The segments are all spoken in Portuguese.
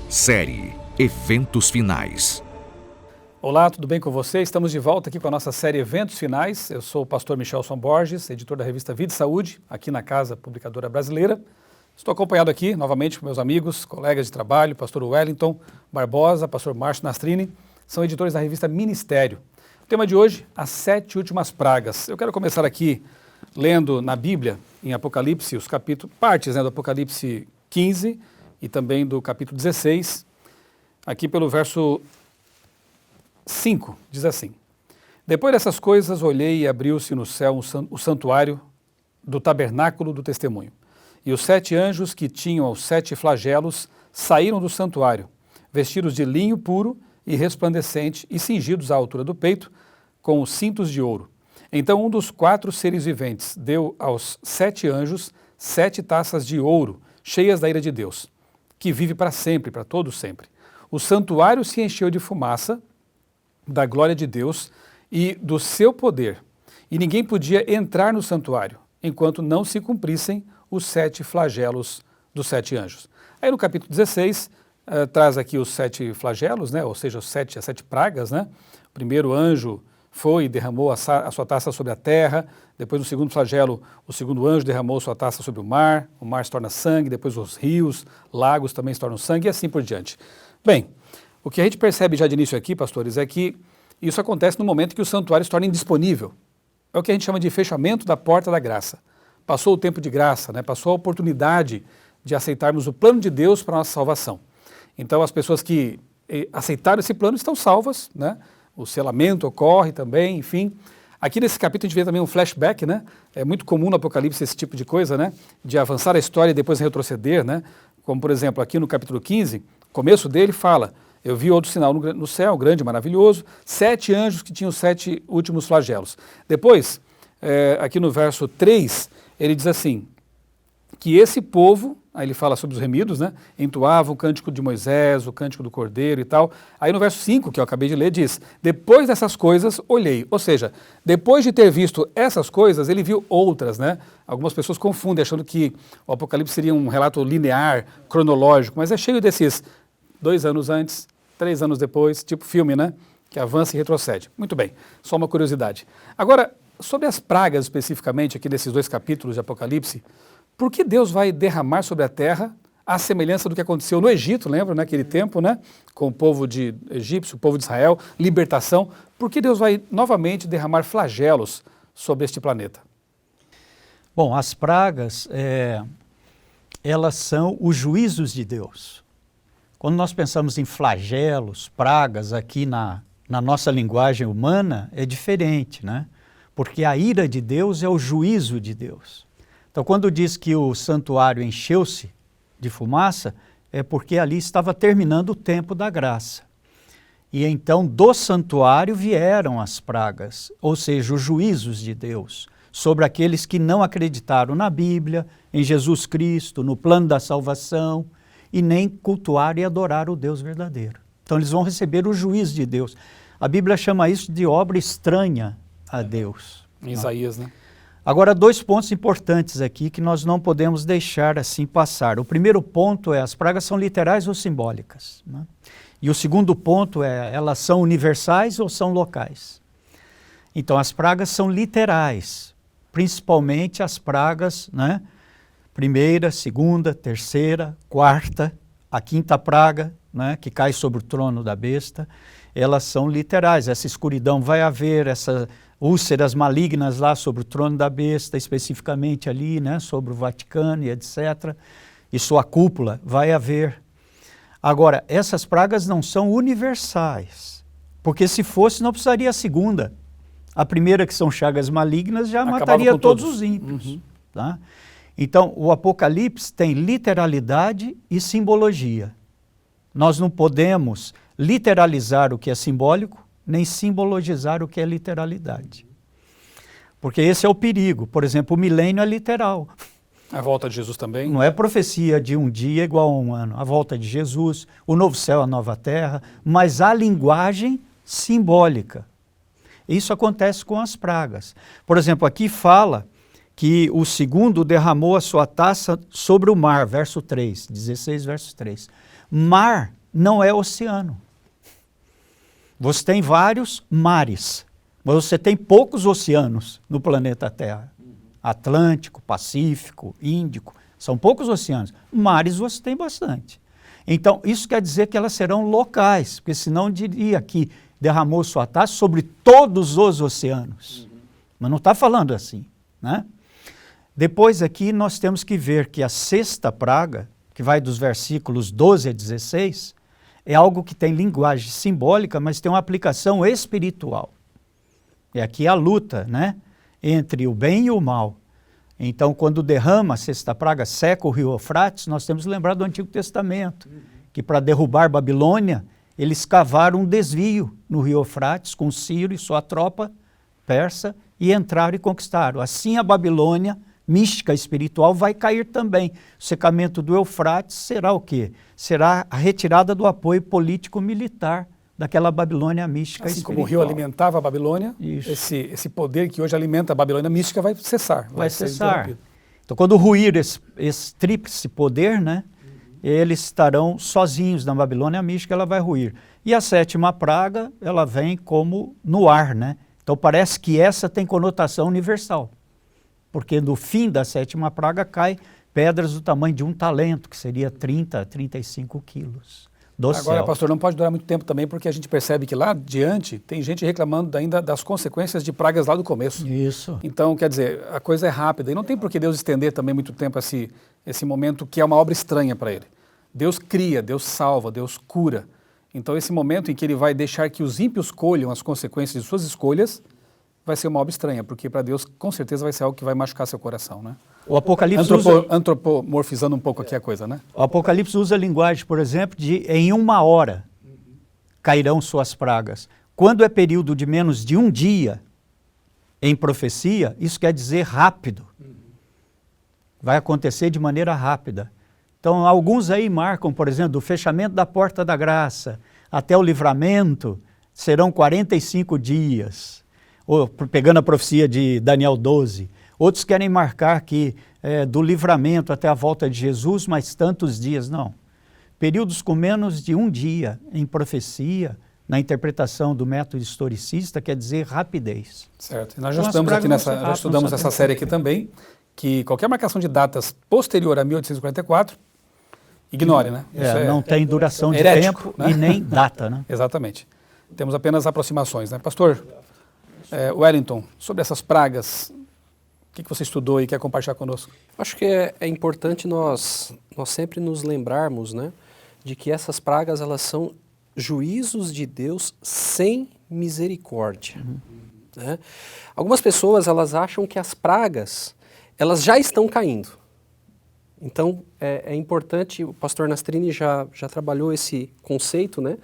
Série Eventos Finais. Olá, tudo bem com você? Estamos de volta aqui com a nossa série Eventos Finais. Eu sou o pastor Michelson Borges, editor da revista Vida e Saúde, aqui na Casa Publicadora Brasileira. Estou acompanhado aqui novamente com meus amigos, colegas de trabalho, pastor Wellington Barbosa, pastor Márcio Nastrini, são editores da revista Ministério. O tema de hoje, as 7 últimas pragas. Eu quero começar aqui lendo na Bíblia, em Apocalipse, os capítulos, partes do Apocalipse 15 e também do capítulo 16, aqui pelo verso 5, diz assim: Depois dessas coisas, olhei e abriu-se no céu o santuário do tabernáculo do testemunho. E os 7 anjos que tinham os 7 flagelos saíram do santuário, vestidos de linho puro e resplandecente e cingidos à altura do peito, com os cintos de ouro. Então um dos 4 seres viventes deu aos 7 anjos 7 taças de ouro, cheias da ira de Deus, que vive para sempre, para todo sempre. O santuário se encheu de fumaça da glória de Deus e do seu poder, e ninguém podia entrar no santuário, enquanto não se cumprissem os 7 flagelos dos 7 anjos. Aí no capítulo 16, traz aqui os 7 flagelos, ou seja, as 7 pragas. O primeiro anjo foi e derramou a sua taça sobre a terra. Depois, no segundo flagelo, o segundo anjo derramou sua taça sobre o mar se torna sangue, depois os rios, lagos também se tornam sangue e assim por diante. Bem, o que a gente percebe já de início aqui, pastores, é que isso acontece no momento que o santuário se torna indisponível. É o que a gente chama de fechamento da porta da graça. Passou o tempo de graça, passou a oportunidade de aceitarmos o plano de Deus para a nossa salvação. Então, as pessoas que aceitaram esse plano estão salvas, O selamento ocorre também, enfim. Aqui nesse capítulo a gente vê também um flashback, É muito comum no Apocalipse esse tipo de coisa, De avançar a história e depois retroceder, Como, por exemplo, aqui no capítulo 15, começo dele fala: eu vi outro sinal no céu, grande, maravilhoso, 7 anjos que tinham 7 últimos flagelos. Depois, aqui no verso 3, ele diz assim, que esse povo, aí ele fala sobre os remidos, entoava o cântico de Moisés, o cântico do Cordeiro e tal. Aí no verso 5, que eu acabei de ler, diz: depois dessas coisas olhei. Ou seja, depois de ter visto essas coisas, ele viu outras, Algumas pessoas confundem, achando que o Apocalipse seria um relato linear, cronológico, mas é cheio desses 2 anos antes, 3 anos depois, tipo filme, Que avança e retrocede. Muito bem, só uma curiosidade. Agora, sobre as pragas especificamente, aqui desses 2 capítulos de Apocalipse, por que Deus vai derramar sobre a terra a semelhança do que aconteceu no Egito, lembra, naquele tempo, com o povo egípcio, o povo de Israel, libertação? Por que Deus vai novamente derramar flagelos sobre este planeta? Bom, as pragas, elas são os juízos de Deus. Quando nós pensamos em flagelos, pragas, aqui na nossa linguagem humana, é diferente, Porque a ira de Deus é o juízo de Deus. Então, quando diz que o santuário encheu-se de fumaça, é porque ali estava terminando o tempo da graça. E então, do santuário vieram as pragas, ou seja, os juízos de Deus, sobre aqueles que não acreditaram na Bíblia, em Jesus Cristo, no plano da salvação, e nem cultuaram e adoraram o Deus verdadeiro. Então, eles vão receber o juízo de Deus. A Bíblia chama isso de obra estranha a Deus. Em Isaías, Agora, 2 pontos importantes aqui que nós não podemos deixar assim passar. O primeiro ponto é: as pragas são literais ou simbólicas? E o segundo ponto é: elas são universais ou são locais? Então, as pragas são literais, principalmente as pragas, primeira, segunda, terceira, quarta, a 5ª praga, que cai sobre o trono da besta, elas são literais. Essa escuridão vai haver, essas úlceras malignas lá sobre o trono da besta, especificamente ali, sobre o Vaticano e etc. E sua cúpula vai haver. Agora, essas pragas não são universais, porque se fosse não precisaria a segunda. A primeira, que são chagas malignas, já mataria todos os ímpios. Então, o Apocalipse tem literalidade e simbologia. Nós não podemos literalizar o que é simbólico, nem simbologizar o que é literalidade. Porque esse é o perigo. Por exemplo, o milênio é literal. A volta de Jesus também. Não é profecia de um dia igual a um ano. A volta de Jesus, o novo céu, a nova terra, mas a linguagem simbólica. Isso acontece com as pragas. Por exemplo, aqui fala que o segundo derramou a sua taça sobre o mar, verso 3, 16, verso 3. Mar não é oceano. Você tem vários mares, mas você tem poucos oceanos no planeta Terra. Atlântico, Pacífico, Índico, são poucos oceanos. Mares você tem bastante. Então, isso quer dizer que elas serão locais, porque senão diria que derramou sua taça sobre todos os oceanos. Mas não está falando assim, né? Depois aqui nós temos que ver que a sexta praga, que vai dos versículos 12 a 16, é algo que tem linguagem simbólica, mas tem uma aplicação espiritual. É aqui a luta, né, entre o bem e o mal. Então, quando derrama a sexta praga, seca o rio Eufrates, nós temos que lembrar do Antigo Testamento, que para derrubar Babilônia, eles cavaram um desvio no rio Eufrates com Ciro e sua tropa persa e entraram e conquistaram. Assim a Babilônia, mística espiritual, vai cair também. O secamento do Eufrates será o quê? Será a retirada do apoio político-militar daquela Babilônia mística assim espiritual. Como o rio alimentava a Babilônia, Isso. esse poder que hoje alimenta a Babilônia mística vai cessar. Vai ser cessar. interrompido. Então, quando ruir esse tríplice poder, né, eles estarão sozinhos na Babilônia mística, ela vai ruir. E a sétima praga, ela vem como no ar, né? Então, parece que essa tem conotação universal, porque no fim da sétima praga cai pedras do tamanho de um talento, que seria 30 a 35 quilos. Agora, pastor, não pode durar muito tempo também, porque a gente percebe que lá adiante tem gente reclamando ainda das consequências de pragas lá do começo. Isso. Então, quer dizer, a coisa é rápida e não tem por que Deus estender também muito tempo esse momento que é uma obra estranha para Ele. Deus cria, Deus salva, Deus cura. Então, esse momento em que Ele vai deixar que os ímpios colham as consequências de suas escolhas vai ser uma obra estranha, porque para Deus com certeza vai ser algo que vai machucar seu coração, né? O Apocalipse antropomorfizando um pouco aqui a coisa, né? O Apocalipse usa a linguagem, por exemplo, de em 1 hora cairão suas pragas. Quando é período de menos de um dia em profecia, isso quer dizer rápido. Vai acontecer de maneira rápida. Então, alguns aí marcam, por exemplo, do fechamento da porta da graça até o livramento, serão 45 dias. Ou, pegando a profecia de Daniel 12. Outros querem marcar que do livramento até a volta de Jesus, mais tantos dias. Não. Períodos com menos de um dia em profecia, na interpretação do método historicista, quer dizer rapidez. Certo. E nós já estamos aqui já estudamos essa série aqui também, que qualquer marcação de datas posterior a 1844, ignore, né? Não tem duração de herético, tempo, né? E nem data, né? Exatamente. Temos apenas aproximações, né? Pastor Wellington, sobre essas pragas, o que você estudou e quer compartilhar conosco? Acho que é importante nós sempre nos lembrarmos, né, de que essas pragas elas são juízos de Deus sem misericórdia. Né? Algumas pessoas elas acham que as pragas elas já estão caindo. Então é importante, o pastor Nastrini já trabalhou esse conceito, né?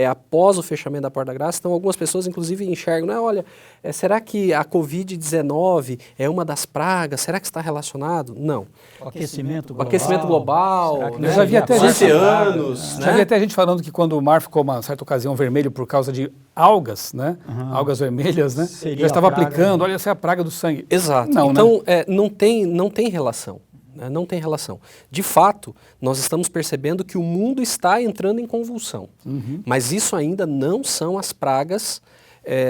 Após o fechamento da porta da graça. Então, algumas pessoas, inclusive, enxergam, né? Olha, será que a Covid-19 é uma das pragas? Será que está relacionado? Não. O aquecimento global. O aquecimento global, né? Já havia até oceanos. Já havia até gente falando que quando o mar ficou, uma certa ocasião, vermelho por causa de algas, né? Algas vermelhas, né? Já estava aplicando, olha, essa é a praga do sangue. Exato. Não, então, né? não tem relação. Não tem relação. De fato, nós estamos percebendo que o mundo está entrando em convulsão. Mas isso ainda não são as pragas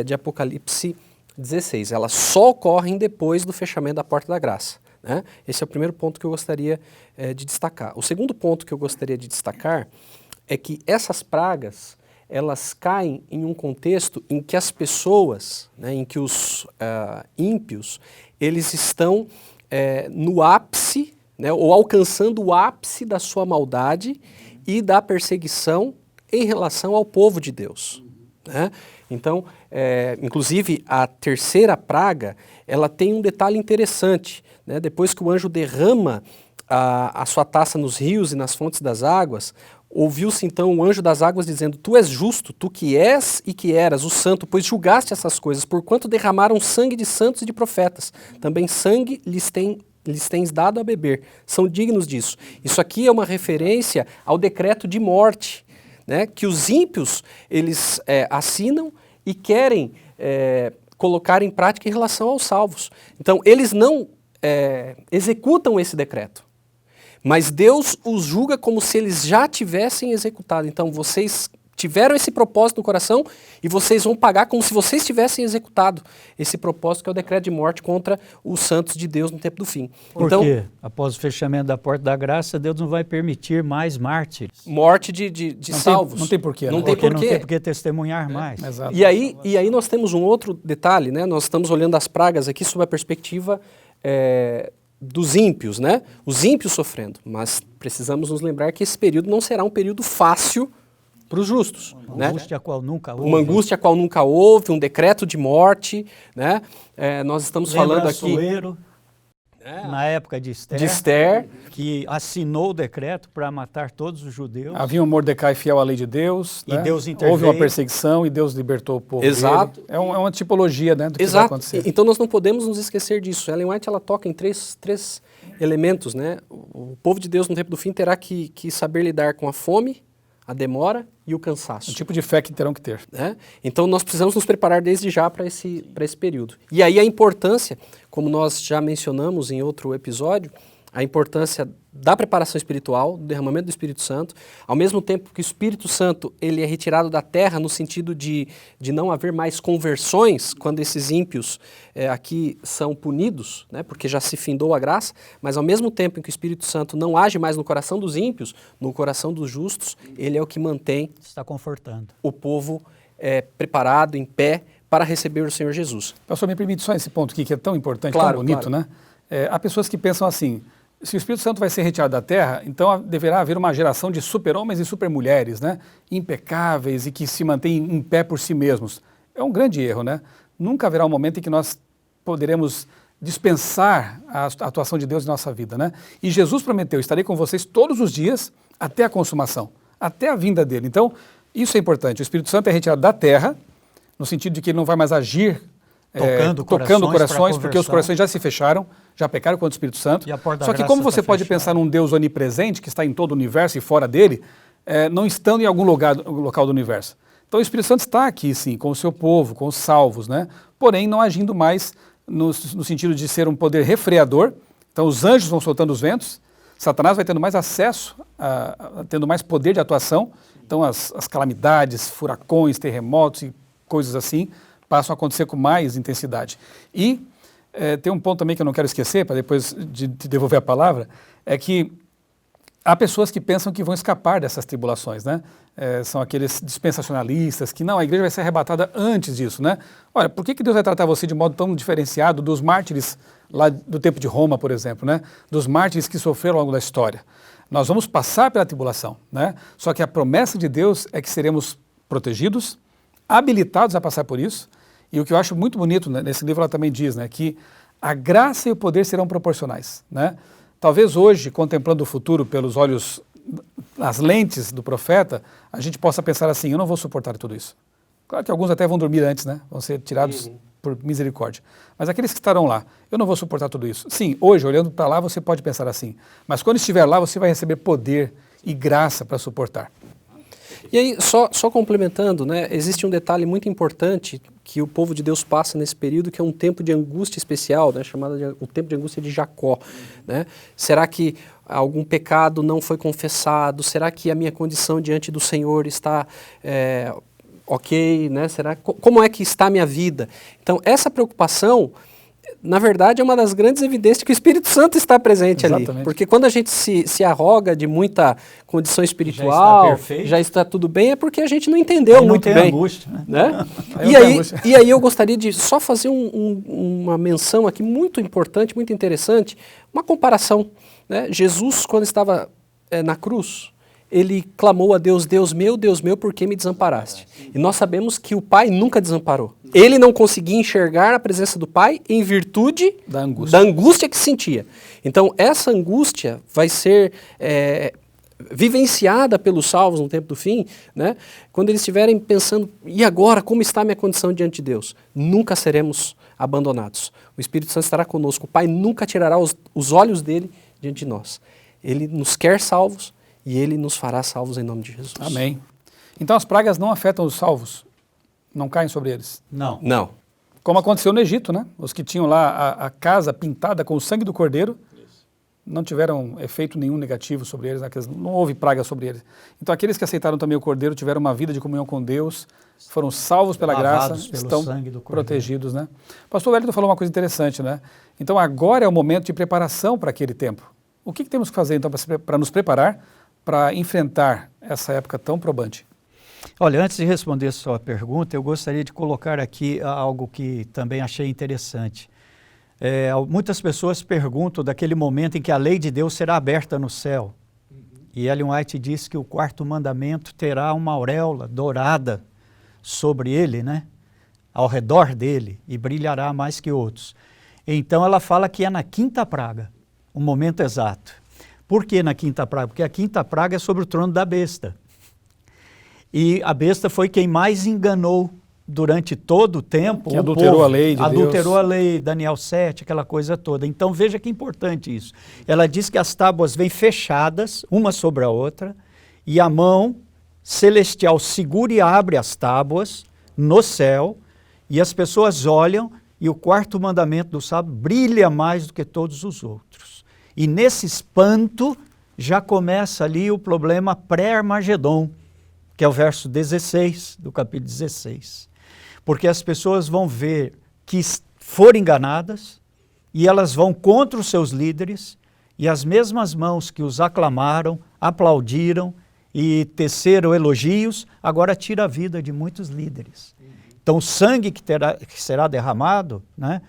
de Apocalipse 16. Elas só ocorrem depois do fechamento da porta da graça. Né? Esse é o primeiro ponto que eu gostaria de destacar. O segundo ponto que eu gostaria de destacar é que essas pragas, elas caem em um contexto em que as pessoas, né, em que os ímpios, eles estão no ápice, né, ou alcançando o ápice da sua maldade e da perseguição em relação ao povo de Deus. Né? Então, inclusive, a terceira praga, ela tem um detalhe interessante. Né? Depois que o anjo derrama a sua taça nos rios e nas fontes das águas, ouviu-se então o anjo das águas dizendo: Tu és justo, tu que és e que eras o santo, pois julgaste essas coisas, porquanto derramaram sangue de santos e de profetas. Também sangue lhes tens dado a beber. São dignos disso. Isso aqui é uma referência ao decreto de morte, né, que os ímpios eles assinam e querem colocar em prática em relação aos salvos. Então, eles não executam esse decreto. Mas Deus os julga como se eles já tivessem executado. Então vocês tiveram esse propósito no coração e vocês vão pagar como se vocês tivessem executado esse propósito, que é o decreto de morte contra os santos de Deus no tempo do fim. Por quê? Após o fechamento da porta da graça, Deus não vai permitir mais mártires. Morte de salvos. Não tem porquê. Né? Não tem porquê. Não tem porquê testemunhar mais. Exato. E aí nós temos um outro detalhe, né? Nós estamos olhando as pragas aqui sob a perspectiva dos ímpios, né? Os ímpios sofrendo. Mas precisamos nos lembrar que esse período não será um período fácil para os justos. Uma angústia a qual nunca houve. Uma angústia a qual nunca houve, um decreto de morte, né? Nós estamos falando aqui... Na época de Esther, que assinou o decreto para matar todos os judeus. Havia um Mordecai fiel à lei de Deus. E Deus interveio. Houve uma perseguição e Deus libertou o povo. Exato. É uma tipologia, né, do que vai exato. acontecer. Então nós não podemos nos esquecer disso. Ellen White, ela toca em três elementos, né? O povo de Deus no tempo do fim terá que saber lidar com a fome, a demora e o cansaço. O tipo de fé que terão que ter. Né? Então nós precisamos nos preparar desde já para esse período. E aí a importância, como nós já mencionamos em outro episódio, a importância da preparação espiritual, do derramamento do Espírito Santo, ao mesmo tempo que o Espírito Santo ele é retirado da terra no sentido de não haver mais conversões quando esses ímpios aqui são punidos, né, porque já se findou a graça, mas ao mesmo tempo em que o Espírito Santo não age mais no coração dos ímpios, no coração dos justos, ele é o que mantém está confortando o povo preparado, em pé, para receber o Senhor Jesus. Pastor, me permite só esse ponto aqui, que é tão importante, claro, tão bonito, claro. né? Há pessoas que pensam assim, se o Espírito Santo vai ser retirado da terra, então deverá haver uma geração de super-homens e super-mulheres, né? Impecáveis e que se mantêm em pé por si mesmos. É um grande erro, né? Nunca haverá um momento em que nós poderemos dispensar a atuação de Deus em nossa vida, né? E Jesus prometeu, estarei com vocês todos os dias até a consumação, até a vinda dele. Então, isso é importante. O Espírito Santo é retirado da terra, no sentido de que ele não vai mais agir tocando corações, porque os corações já se fecharam, já pecaram contra o Espírito Santo. Só que como você pode pensar num Deus onipresente, que está em todo o universo e fora dele, não estando em algum local do universo? Então o Espírito Santo está aqui, sim, com o seu povo, com os salvos, né? Porém não agindo mais no sentido de ser um poder refreador. Então os anjos vão soltando os ventos, Satanás vai tendo mais acesso, tendo mais poder de atuação. Então as calamidades, furacões, terremotos e coisas assim passam a acontecer com mais intensidade. E tem um ponto também que eu não quero esquecer, para depois de devolver a palavra, é que há pessoas que pensam que vão escapar dessas tribulações, né? São aqueles dispensacionalistas que, não, a igreja vai ser arrebatada antes disso, né? Olha, por que Deus vai tratar você de modo tão diferenciado dos mártires lá do tempo de Roma, por exemplo, né? Dos mártires que sofreram ao longo da história. Nós vamos passar pela tribulação, né? Só que a promessa de Deus é que seremos protegidos, habilitados a passar por isso. E o que eu acho muito bonito, né, nesse livro ela também diz, né, que a graça e o poder serão proporcionais, né? Talvez hoje, contemplando o futuro pelos olhos, as lentes do profeta, a gente possa pensar assim, eu não vou suportar tudo isso. Claro que alguns até vão dormir antes, né? Vão ser tirados por misericórdia. Mas aqueles que estarão lá, eu não vou suportar tudo isso. Sim, hoje, olhando para lá, você pode pensar assim. Mas quando estiver lá, você vai receber poder e graça para suportar. E aí, só complementando, né, existe um detalhe muito importante que o povo de Deus passa nesse período, que é um tempo de angústia especial, né, chamado o tempo de angústia de Jacó. Né? Será que algum pecado não foi confessado? Será que a minha condição diante do Senhor está ok? Né? Como é que está a minha vida? Então, essa preocupação, na verdade, é uma das grandes evidências de que o Espírito Santo está presente ali. Porque quando a gente se arroga de muita condição espiritual, já está tudo bem, é porque a gente não entendeu muito bem. Angústia, né? E aí eu gostaria de só fazer uma menção aqui muito importante, muito interessante, uma comparação. Né? Jesus, quando estava na cruz, ele clamou a Deus, Deus meu, por que me desamparaste? E nós sabemos que o Pai nunca desamparou. Ele não conseguia enxergar a presença do Pai em virtude da angústia que sentia. Então, essa angústia vai ser vivenciada pelos salvos no tempo do fim, né? Quando eles estiverem pensando, e agora, como está a minha condição diante de Deus? Nunca seremos abandonados. O Espírito Santo estará conosco. O Pai nunca tirará os olhos dele diante de nós. Ele nos quer salvos, e Ele nos fará salvos em nome de Jesus. Amém. Então as pragas não afetam os salvos? Não caem sobre eles? Não. Não. Como aconteceu no Egito, né? Os que tinham lá a casa pintada com o sangue do cordeiro, não tiveram efeito nenhum negativo sobre eles, não houve praga sobre eles. Então aqueles que aceitaram também o Cordeiro tiveram uma vida de comunhão com Deus, foram salvos pela graça, estão protegidos, né? O pastor Wellington falou uma coisa interessante, né? Então agora é o momento de preparação para aquele tempo. O que temos que fazer então para nos preparar para enfrentar essa época tão probante? Olha, antes de responder a sua pergunta, eu gostaria de colocar aqui algo que também achei interessante. Muitas pessoas perguntam daquele momento em que a lei de Deus será aberta no céu. E Ellen White diz que o quarto mandamento terá uma auréola dourada sobre ele, né? Ao redor dele, e brilhará mais que outros. Então ela fala que é na quinta praga, o momento exato. Por que na quinta praga? Porque a quinta praga é sobre o trono da besta. E a besta foi quem mais enganou durante todo o tempo. Que adulterou a lei de Deus. Adulterou a lei, Daniel 7, aquela coisa toda. Então veja que importante isso. Ela diz que as tábuas vêm fechadas, uma sobre a outra, e a mão celestial segura e abre as tábuas no céu, e as pessoas olham, e o quarto mandamento do sábado brilha mais do que todos os outros. E nesse espanto já começa ali o problema pré-Armagedon, que é o verso 16 do capítulo 16. Porque as pessoas vão ver que foram enganadas e elas vão contra os seus líderes e as mesmas mãos que os aclamaram, aplaudiram e teceram elogios, agora tira a vida de muitos líderes. Então o sangue que será derramado, né,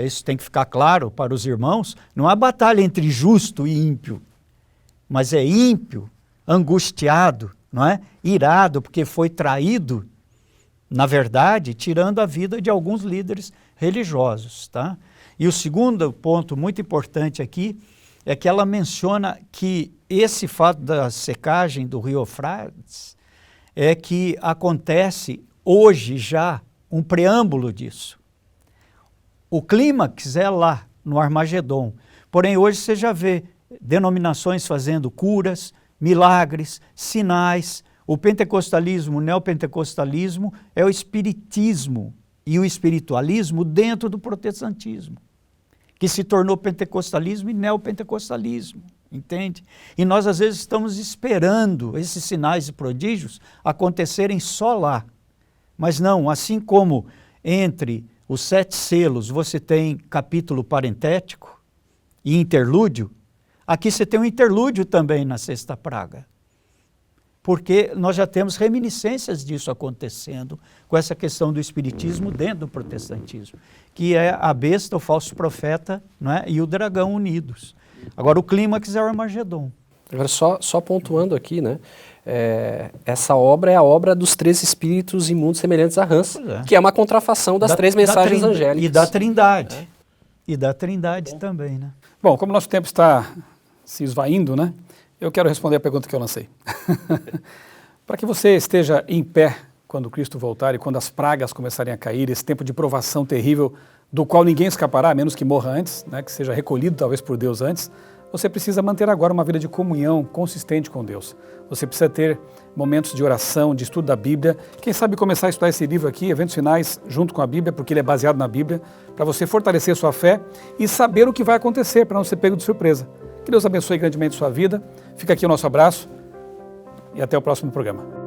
isso tem que ficar claro para os irmãos, não há batalha entre justo e ímpio, mas é ímpio, angustiado, não é? Irado, porque foi traído, na verdade, tirando a vida de alguns líderes religiosos. Tá? E o segundo ponto muito importante aqui é que ela menciona que esse fato da secagem do rio Eufrates é que acontece hoje já um preâmbulo disso. O clímax é lá, no Armagedon. Porém, hoje você já vê denominações fazendo curas, milagres, sinais. O pentecostalismo, o neopentecostalismo é o espiritismo e o espiritualismo dentro do protestantismo, que se tornou pentecostalismo e neopentecostalismo, entende? E nós às vezes estamos esperando esses sinais e prodígios acontecerem só lá. Mas não, assim como entre os 7 selos você tem capítulo parentético e interlúdio, aqui você tem um interlúdio também na sexta praga, porque nós já temos reminiscências disso acontecendo com essa questão do espiritismo dentro do protestantismo, que é a besta, o falso profeta, não é? E o dragão unidos. Agora o clímax é o Armagedon. Agora só pontuando aqui, né? Essa obra é a obra dos 3 espíritos imundos semelhantes a rãs, que é uma contrafação das 3 mensagens angélicas. E da Trindade. E da Trindade também, né? Bom, como o nosso tempo está se esvaindo, né? Eu quero responder a pergunta que eu lancei. Para que você esteja em pé quando Cristo voltar e quando as pragas começarem a cair, esse tempo de provação terrível do qual ninguém escapará, a menos que morra antes, né? Que seja recolhido talvez por Deus antes, você precisa manter agora uma vida de comunhão consistente com Deus. Você precisa ter momentos de oração, de estudo da Bíblia. Quem sabe começar a estudar esse livro aqui, Eventos Finais, junto com a Bíblia, porque ele é baseado na Bíblia, para você fortalecer sua fé e saber o que vai acontecer, para não ser pego de surpresa. Que Deus abençoe grandemente sua vida. Fica aqui o nosso abraço e até o próximo programa.